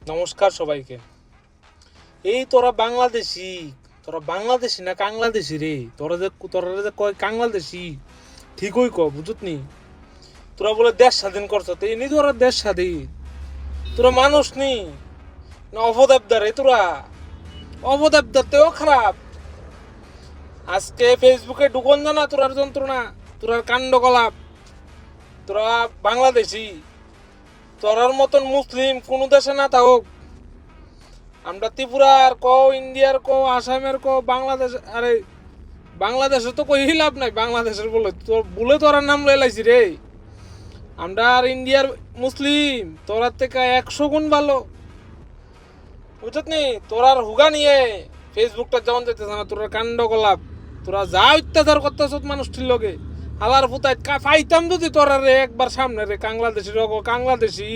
নমস্কার সবাইকে। এই তোরা বাংলাদেশি না কাংলাদেশি রে? তোরা যে কয় কাংলাদেশি, ঠিকই ক, বুঝত নি? তোরা বলে দেশ স্বাধীন করছ, তো এনি তোরা দেশ স্বাধীন? তোরা মানুষ নি না অভদেবদার? তোরা অভদেবদার তেও খারাপ। আজকে ফেসবুকে ঢুকন জানা তোরার যন্ত্রণা, তোরার কাণ্ডকলাপ। তোরা বাংলাদেশি, তোরার মতন মুসলিম কোনো দেশে না থাকুক, আমরা ত্রিপুরার কও, ইন্ডিয়ার কও, আসামের কও, বাংলাদেশ, আরে বাংলাদেশে তো কই লাভ নাই। বাংলাদেশের বলে তোরার নাম লাইছি রে। আমরা আর ইন্ডিয়ার মুসলিম তোরার থেকে 100 গুণ ভালো, বুঝত নি? তোরার হুগা নিয়ে ফেসবুকটা যেমন যেতেছে না, তোরার কাণ্ড গোলাপ, তোরা যা অত্যাচার করতেছ মানুষটির লগে, হালার ফুতায় পাইতাম যদি তোরা রে একবার সামনে রে কাংলাদেশি কাংলাদেশি